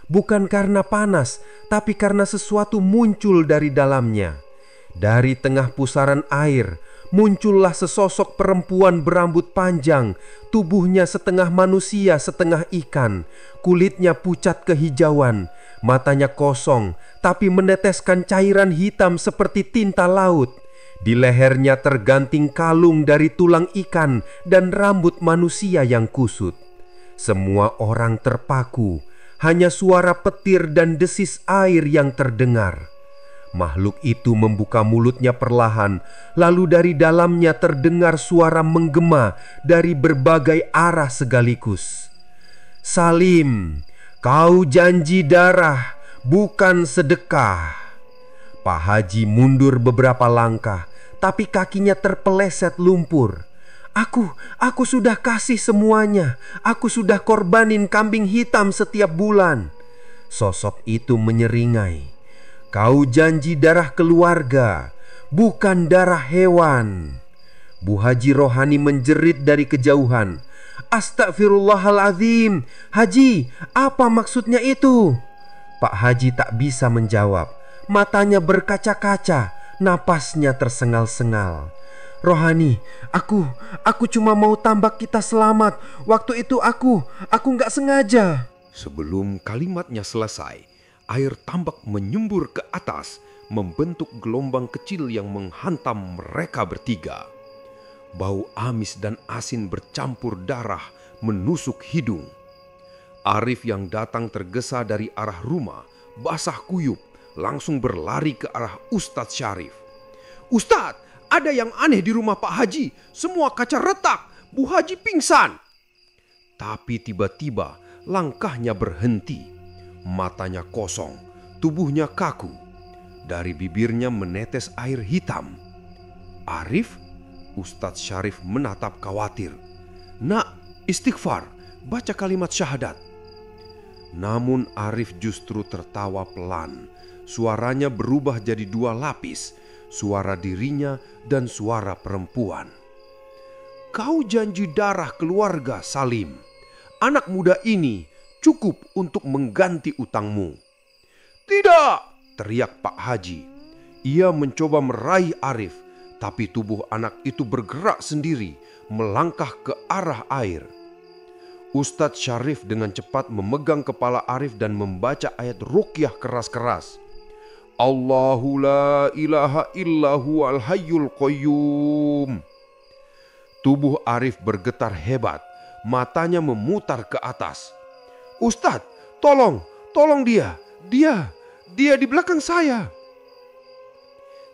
bukan karena panas, tapi karena sesuatu muncul dari dalamnya. Dari tengah pusaran air muncullah sesosok perempuan berambut panjang, tubuhnya setengah manusia setengah ikan, kulitnya pucat kehijauan, matanya kosong tapi meneteskan cairan hitam seperti tinta laut. Di lehernya terganting kalung dari tulang ikan dan rambut manusia yang kusut. Semua orang terpaku, hanya suara petir dan desis air yang terdengar. Makhluk itu membuka mulutnya perlahan, lalu dari dalamnya terdengar suara menggema dari berbagai arah sekaligus. "Salim, kau janji darah, bukan sedekah." Pak Haji mundur beberapa langkah, tapi kakinya terpeleset lumpur. Aku sudah kasih semuanya. Aku sudah korbanin kambing hitam setiap bulan." Sosok itu menyeringai. "Kau janji darah keluarga, bukan darah hewan." Bu Haji Rohani menjerit dari kejauhan. "Astagfirullahaladzim, Haji, apa maksudnya itu?" Pak Haji tak bisa menjawab. Matanya berkaca-kaca, napasnya tersengal-sengal. "Rohani, aku cuma mau tambak kita selamat. Waktu itu aku nggak sengaja." Sebelum kalimatnya selesai, air tambak menyembur ke atas, membentuk gelombang kecil yang menghantam mereka bertiga. Bau amis dan asin bercampur darah menusuk hidung. Arif yang datang tergesa dari arah rumah, basah kuyup, langsung berlari ke arah Ustadz Syarif. "Ustadz, ada yang aneh di rumah Pak Haji. Semua kaca retak, Bu Haji pingsan." Tapi tiba-tiba langkahnya berhenti. Matanya kosong, tubuhnya kaku. Dari bibirnya menetes air hitam. "Arif?" Ustadz Syarif menatap khawatir. "Nak, istighfar, baca kalimat syahadat." Namun Arif justru tertawa pelan. Suaranya berubah jadi dua lapis, suara dirinya dan suara perempuan. "Kau janji darah keluarga Salim. Anak muda ini cukup untuk mengganti utangmu." "Tidak!" teriak Pak Haji. Ia mencoba meraih Arif, tapi tubuh anak itu bergerak sendiri, melangkah ke arah air. Ustadz Syarif dengan cepat memegang kepala Arif dan membaca ayat ruqyah keras-keras. "Allahu la ilaha illahu al hayyul qayyum." Tubuh Arif bergetar hebat, matanya memutar ke atas. "Ustadz, tolong dia di belakang saya."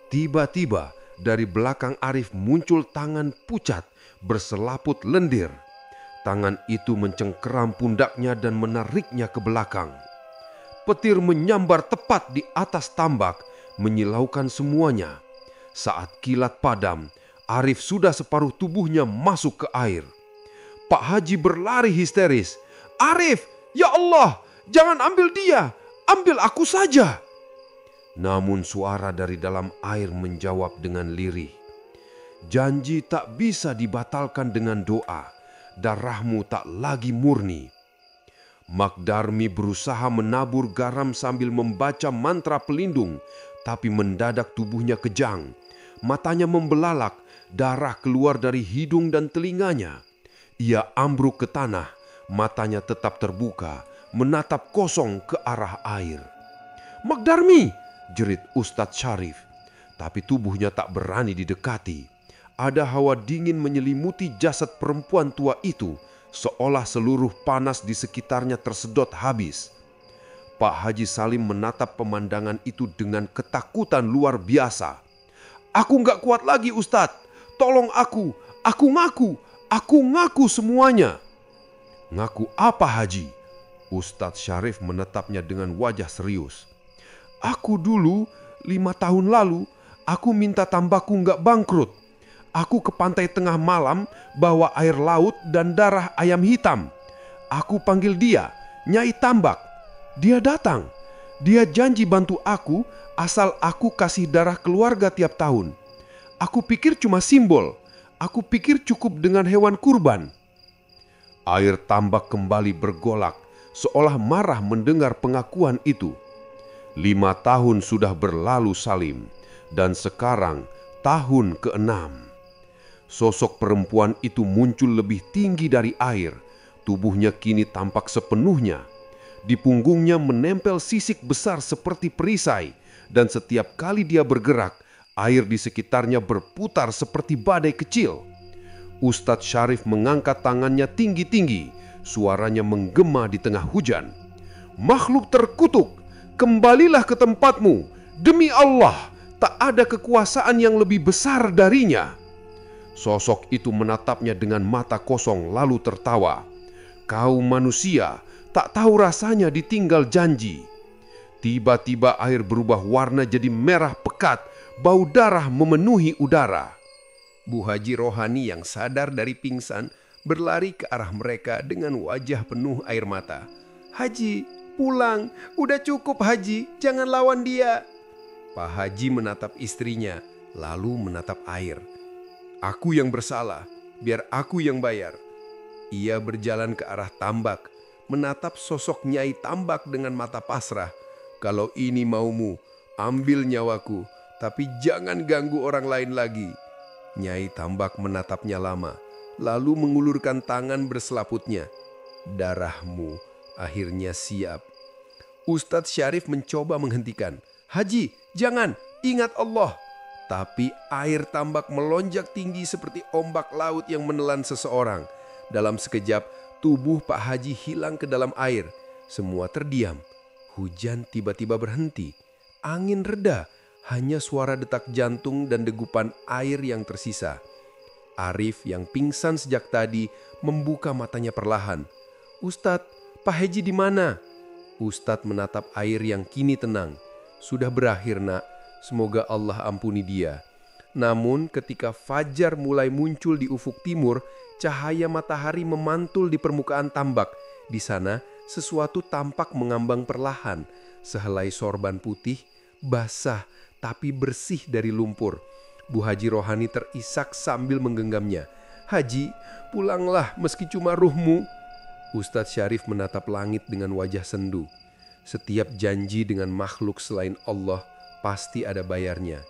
Tiba-tiba dari belakang Arif muncul tangan pucat berselaput lendir. Tangan itu mencengkeram pundaknya dan menariknya ke belakang. Petir menyambar tepat di atas tambak, menyilaukan semuanya. Saat kilat padam, Arif sudah separuh tubuhnya masuk ke air. Pak Haji berlari histeris. "Arif, ya Allah, jangan ambil dia, ambil aku saja." Namun suara dari dalam air menjawab dengan lirih. "Janji tak bisa dibatalkan dengan doa. Darahmu tak lagi murni." Magdarmi berusaha menabur garam sambil membaca mantra pelindung, tapi mendadak tubuhnya kejang. Matanya membelalak, darah keluar dari hidung dan telinganya. Ia ambruk ke tanah, matanya tetap terbuka, menatap kosong ke arah air. "Magdarmi!" jerit Ustadz Syarif, tapi tubuhnya tak berani didekati. Ada hawa dingin menyelimuti jasad perempuan tua itu, seolah seluruh panas di sekitarnya tersedot habis. Pak Haji Salim menatap pemandangan itu dengan ketakutan luar biasa. "Aku gak kuat lagi, Ustadz. Tolong aku ngaku semuanya." "Ngaku apa, Haji?" Ustadz Syarif menatapnya dengan wajah serius. "Aku dulu, 5 tahun lalu, aku minta tambakku gak bangkrut. Aku ke pantai tengah malam bawa air laut dan darah ayam hitam. Aku panggil dia, Nyai Tambak. Dia datang. Dia janji bantu aku asal aku kasih darah keluarga tiap tahun. Aku pikir cuma simbol. Aku pikir cukup dengan hewan kurban." Air tambak kembali bergolak, seolah marah mendengar pengakuan itu. 5 tahun sudah berlalu Salim, dan sekarang tahun ke-6. Sosok perempuan itu muncul lebih tinggi dari air. Tubuhnya kini tampak sepenuhnya. Di punggungnya menempel sisik besar seperti perisai, dan setiap kali dia bergerak, air di sekitarnya berputar seperti badai kecil. Ustadz Syarif mengangkat tangannya tinggi-tinggi, suaranya menggema di tengah hujan. "Makhluk terkutuk, kembalilah ke tempatmu. Demi Allah, tak ada kekuasaan yang lebih besar darinya." Sosok itu menatapnya dengan mata kosong lalu tertawa. "Kau manusia, tak tahu rasanya ditinggal janji." Tiba-tiba air berubah warna jadi merah pekat, bau darah memenuhi udara. Bu Haji Rohani yang sadar dari pingsan berlari ke arah mereka dengan wajah penuh air mata. "Haji, pulang, udah cukup Haji, jangan lawan dia." Pak Haji menatap istrinya, lalu menatap air. Aku yang bersalah, biar aku yang bayar. Ia berjalan ke arah tambak, menatap sosok Nyai Tambak dengan mata pasrah. Kalau ini maumu, ambil nyawaku, tapi jangan ganggu orang lain lagi. Nyai Tambak menatapnya lama, lalu mengulurkan tangan berselaputnya. Darahmu akhirnya siap. Ustadz Syarif mencoba menghentikan. Haji, jangan, ingat Allah. Tapi air tambak melonjak tinggi seperti ombak laut yang menelan seseorang. Dalam sekejap, tubuh Pak Haji hilang ke dalam air. Semua terdiam. Hujan tiba-tiba berhenti. Angin reda. Hanya suara detak jantung dan degupan air yang tersisa. Arif yang pingsan sejak tadi membuka matanya perlahan. Ustadz, Pak Haji di mana? Ustadz menatap air yang kini tenang. Sudah berakhir, nak. Semoga Allah ampuni dia. Namun ketika fajar mulai muncul di ufuk timur, cahaya matahari memantul di permukaan tambak. Di sana sesuatu tampak mengambang perlahan. Sehelai sorban putih, basah tapi bersih dari lumpur. Bu Haji Rohani terisak sambil menggenggamnya. Haji, pulanglah meski cuma ruhmu. Ustadz Syarif menatap langit dengan wajah sendu. Setiap janji dengan makhluk selain Allah pasti ada bayarnya.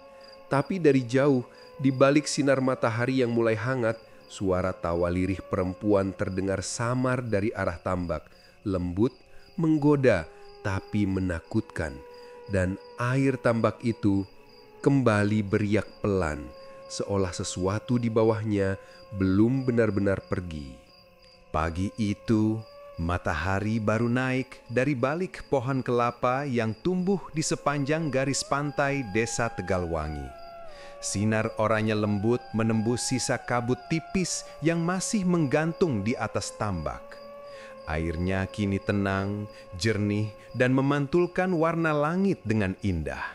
Tapi dari jauh, di balik sinar matahari yang mulai hangat, suara tawa lirih perempuan terdengar samar dari arah tambak. Lembut, menggoda, tapi menakutkan. Dan air tambak itu kembali beriak pelan, seolah sesuatu di bawahnya belum benar-benar pergi. Pagi itu, matahari baru naik dari balik pohon kelapa yang tumbuh di sepanjang garis pantai desa Tegalwangi. Sinar oranye lembut menembus sisa kabut tipis yang masih menggantung di atas tambak. Airnya kini tenang, jernih, dan memantulkan warna langit dengan indah.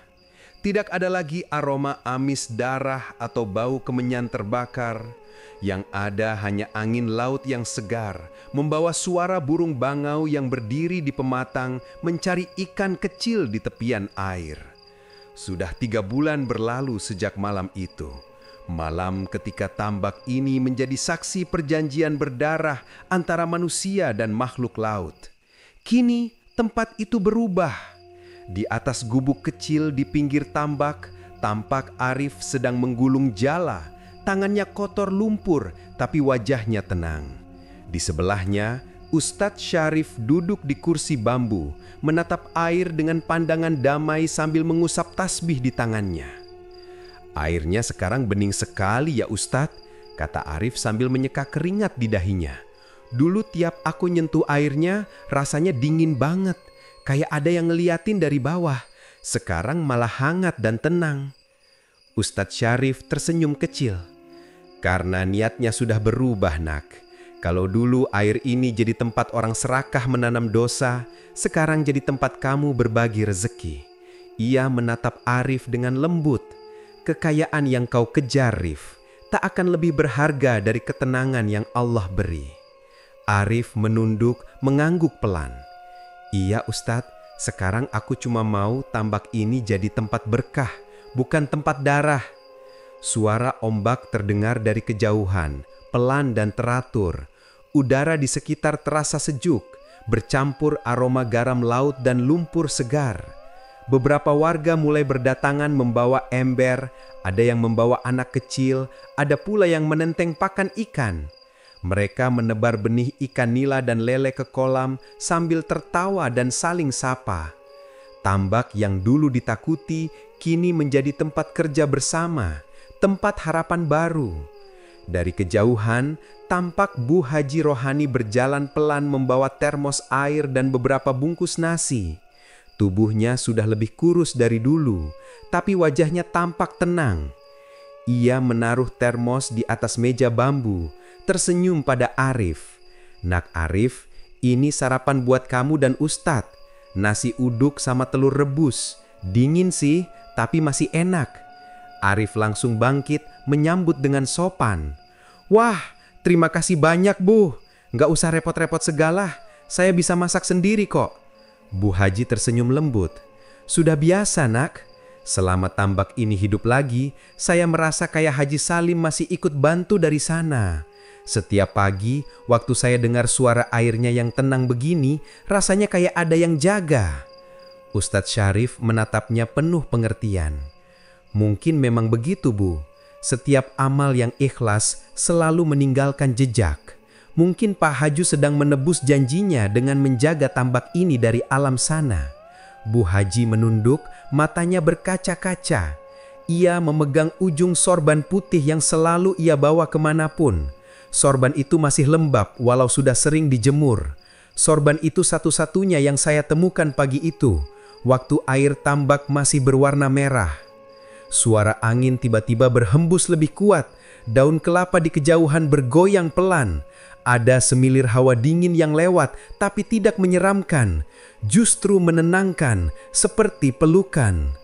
Tidak ada lagi aroma amis darah atau bau kemenyan terbakar. Yang ada hanya angin laut yang segar, membawa suara burung bangau yang berdiri di pematang mencari ikan kecil di tepian air. Sudah 3 bulan berlalu sejak malam itu. Malam ketika tambak ini menjadi saksi perjanjian berdarah antara manusia dan makhluk laut. Kini tempat itu berubah. Di atas gubuk kecil di pinggir tambak, tampak Arif sedang menggulung jala. Tangannya kotor lumpur, tapi wajahnya tenang. Di sebelahnya, Ustadz Syarif duduk di kursi bambu, menatap air dengan pandangan damai sambil mengusap tasbih di tangannya. Airnya sekarang bening sekali ya Ustadz, kata Arif sambil menyeka keringat di dahinya. Dulu tiap aku nyentuh airnya, rasanya dingin banget, kayak ada yang ngeliatin dari bawah. Sekarang malah hangat dan tenang. Ustadz Syarif tersenyum kecil. Karena niatnya sudah berubah, nak. Kalau dulu air ini jadi tempat orang serakah menanam dosa, sekarang jadi tempat kamu berbagi rezeki. Ia menatap Arif dengan lembut. Kekayaan yang kau kejar, Rif, tak akan lebih berharga dari ketenangan yang Allah beri. Arif menunduk, mengangguk pelan. Iya Ustadz, sekarang aku cuma mau tambak ini jadi tempat berkah, bukan tempat darah. Suara ombak terdengar dari kejauhan, pelan dan teratur. Udara di sekitar terasa sejuk, bercampur aroma garam laut dan lumpur segar. Beberapa warga mulai berdatangan membawa ember, ada yang membawa anak kecil, ada pula yang menenteng pakan ikan. Mereka menebar benih ikan nila dan lele ke kolam sambil tertawa dan saling sapa. Tambak yang dulu ditakuti kini menjadi tempat kerja bersama. Tempat harapan baru. Dari kejauhan, tampak Bu Haji Rohani berjalan pelan membawa termos air dan beberapa bungkus nasi. Tubuhnya sudah lebih kurus dari dulu, tapi wajahnya tampak tenang. Ia menaruh termos di atas meja bambu, tersenyum pada Arif. Nak Arif, ini sarapan buat kamu dan Ustadz. Nasi uduk sama telur rebus. Dingin sih, tapi masih enak. Arif langsung bangkit menyambut dengan sopan. Wah, terima kasih banyak Bu. Nggak usah repot-repot segala. Saya bisa masak sendiri kok. Bu Haji tersenyum lembut. Sudah biasa nak. Selama tambak ini hidup lagi, saya merasa kayak Haji Salim masih ikut bantu dari sana. Setiap pagi, waktu saya dengar suara airnya yang tenang begini, rasanya kayak ada yang jaga. Ustadz Syarif menatapnya penuh pengertian. Mungkin memang begitu, Bu. Setiap amal yang ikhlas selalu meninggalkan jejak. Mungkin Pak Haju sedang menebus janjinya dengan menjaga tambak ini dari alam sana. Bu Haji menunduk, matanya berkaca-kaca. Ia memegang ujung sorban putih yang selalu ia bawa kemanapun. Sorban itu masih lembab walau sudah sering dijemur. Sorban itu satu-satunya yang saya temukan pagi itu, waktu air tambak masih berwarna merah. Suara angin tiba-tiba berhembus lebih kuat. Daun kelapa di kejauhan bergoyang pelan. Ada semilir hawa dingin yang lewat, tapi tidak menyeramkan. Justru menenangkan, seperti pelukan.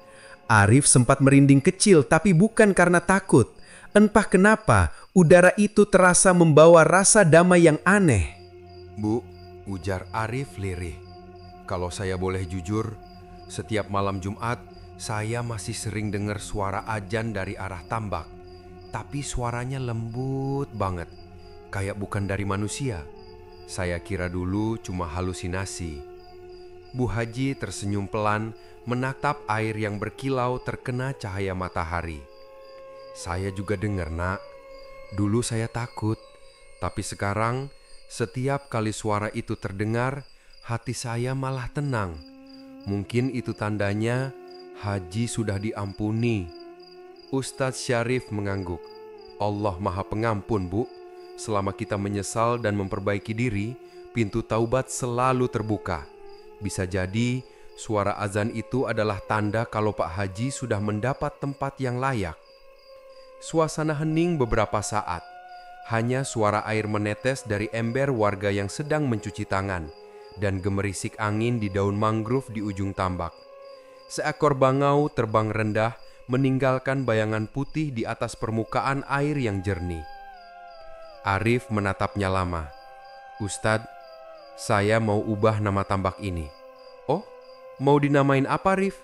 Arif sempat merinding kecil, tapi bukan karena takut. Entah kenapa, udara itu terasa membawa rasa damai yang aneh. Bu, ujar Arif lirih. Kalau saya boleh jujur, setiap malam Jumat, saya masih sering dengar suara adzan dari arah tambak. Tapi suaranya lembut banget, kayak bukan dari manusia. Saya kira dulu cuma halusinasi. Bu Haji tersenyum pelan, menatap air yang berkilau terkena cahaya matahari. Saya juga dengar, Nak. Dulu saya takut, tapi sekarang setiap kali suara itu terdengar, hati saya malah tenang. Mungkin itu tandanya Haji sudah diampuni. Ustadz Syarif mengangguk. Allah Maha Pengampun, Bu. Selama kita menyesal dan memperbaiki diri, pintu taubat selalu terbuka. Bisa jadi suara azan itu adalah tanda kalau Pak Haji sudah mendapat tempat yang layak. Suasana hening beberapa saat. Hanya suara air menetes dari ember warga yang sedang mencuci tangan dan gemerisik angin di daun mangrove di ujung tambak. Seekor bangau terbang rendah meninggalkan bayangan putih di atas permukaan air yang jernih. Arif menatapnya lama. Ustadz, saya mau ubah nama tambak ini. Oh, mau dinamain apa, Arif?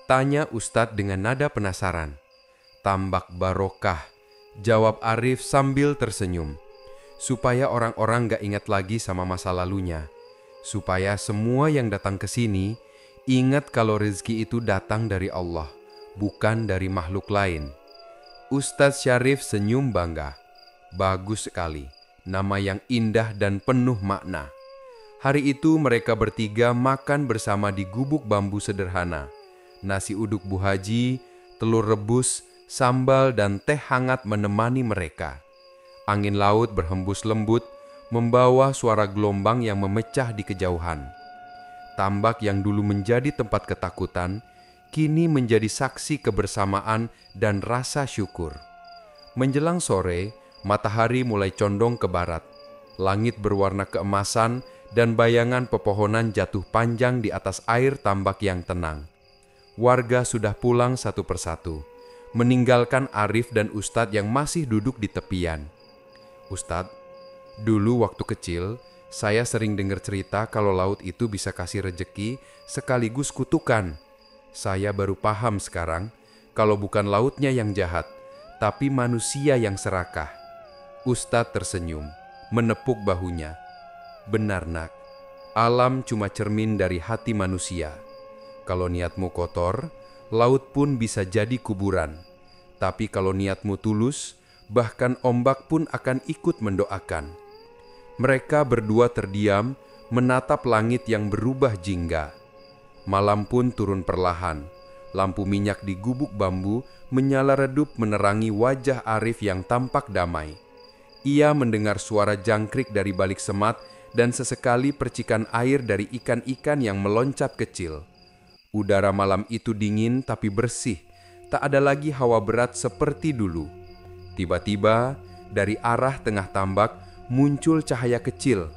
Tanya Ustadz dengan nada penasaran. Tambak Barokah, jawab Arif sambil tersenyum. Supaya orang-orang gak ingat lagi sama masa lalunya. Supaya semua yang datang ke sini ingat kalau rezeki itu datang dari Allah, bukan dari makhluk lain. Ustadz Syarif senyum bangga. Bagus sekali, nama yang indah dan penuh makna. Hari itu mereka bertiga makan bersama di gubuk bambu sederhana. Nasi uduk Bu Haji, telur rebus, sambal dan teh hangat menemani mereka. Angin laut berhembus lembut, membawa suara gelombang yang memecah di kejauhan. Tambak yang dulu menjadi tempat ketakutan, kini menjadi saksi kebersamaan dan rasa syukur. Menjelang sore, matahari mulai condong ke barat. Langit berwarna keemasan dan bayangan pepohonan jatuh panjang di atas air tambak yang tenang. Warga sudah pulang satu persatu, meninggalkan Arif dan Ustadz yang masih duduk di tepian. Ustadz, dulu waktu kecil, saya sering dengar cerita kalau laut itu bisa kasih rejeki sekaligus kutukan. Saya baru paham sekarang kalau bukan lautnya yang jahat, tapi manusia yang serakah. Ustadz tersenyum, menepuk bahunya. Benar, Nak. Alam cuma cermin dari hati manusia. Kalau niatmu kotor, laut pun bisa jadi kuburan. Tapi kalau niatmu tulus, bahkan ombak pun akan ikut mendoakan. Mereka berdua terdiam, menatap langit yang berubah jingga. Malam pun turun perlahan. Lampu minyak di gubuk bambu menyala redup menerangi wajah Arif yang tampak damai. Ia mendengar suara jangkrik dari balik semat dan sesekali percikan air dari ikan-ikan yang meloncat kecil. Udara malam itu dingin tapi bersih, tak ada lagi hawa berat seperti dulu. Tiba-tiba, dari arah tengah tambak muncul cahaya kecil.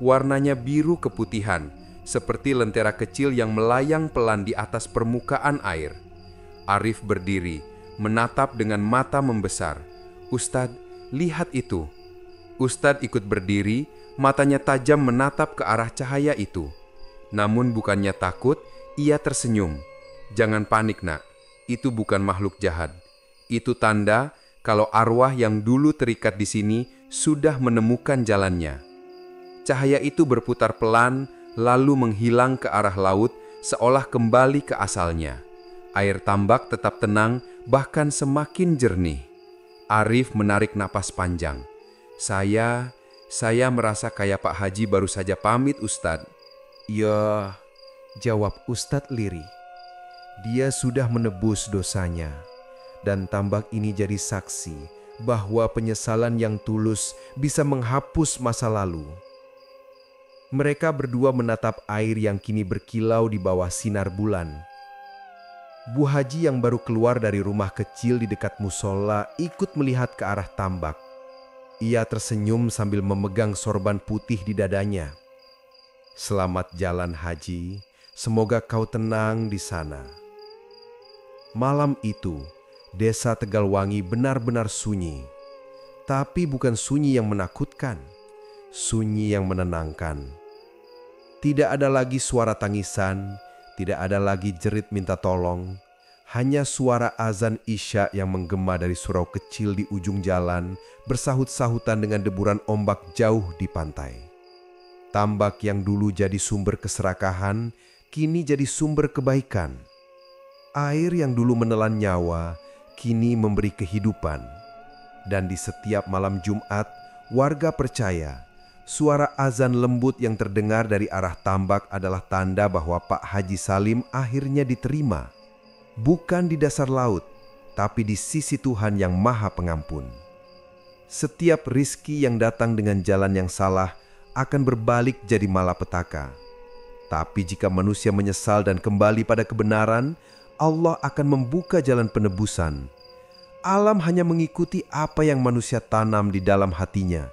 Warnanya biru keputihan, seperti lentera kecil yang melayang pelan di atas permukaan air. Arif berdiri, menatap dengan mata membesar. Ustadz, lihat itu. Ustadz ikut berdiri, matanya tajam menatap ke arah cahaya itu. Namun bukannya takut, ia tersenyum. Jangan panik, Nak. Itu bukan makhluk jahat. Itu tanda kalau arwah yang dulu terikat di sini sudah menemukan jalannya. Cahaya itu berputar pelan, lalu menghilang ke arah laut, seolah kembali ke asalnya. Air tambak tetap tenang, bahkan semakin jernih. Arif menarik napas panjang. Saya merasa kayak Pak Haji baru saja pamit, Ustadz. Ya, jawab Ustadz lirih. Dia sudah menebus dosanya. Dan tambak ini jadi saksi bahwa penyesalan yang tulus bisa menghapus masa lalu. Mereka berdua menatap air yang kini berkilau di bawah sinar bulan. Bu Haji yang baru keluar dari rumah kecil di dekat musola ikut melihat ke arah tambak. Ia tersenyum sambil memegang sorban putih di dadanya. Selamat jalan Haji, semoga kau tenang di sana. Malam itu, desa Tegalwangi benar-benar sunyi. Tapi bukan sunyi yang menakutkan, sunyi yang menenangkan. Tidak ada lagi suara tangisan, tidak ada lagi jerit minta tolong, hanya suara azan Isya yang menggema dari surau kecil di ujung jalan bersahut-sahutan dengan deburan ombak jauh di pantai. Tambak yang dulu jadi sumber keserakahan, kini jadi sumber kebaikan. Air yang dulu menelan nyawa, kini memberi kehidupan. Dan di setiap malam Jumat, warga percaya suara azan lembut yang terdengar dari arah tambak adalah tanda bahwa Pak Haji Salim akhirnya diterima. Bukan di dasar laut, tapi di sisi Tuhan yang Maha Pengampun. Setiap rizki yang datang dengan jalan yang salah akan berbalik jadi malapetaka. Tapi jika manusia menyesal dan kembali pada kebenaran, Allah akan membuka jalan penebusan. Alam hanya mengikuti apa yang manusia tanam di dalam hatinya.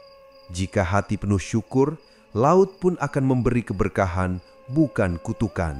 Jika hati penuh syukur, laut pun akan memberi keberkahan, bukan kutukan.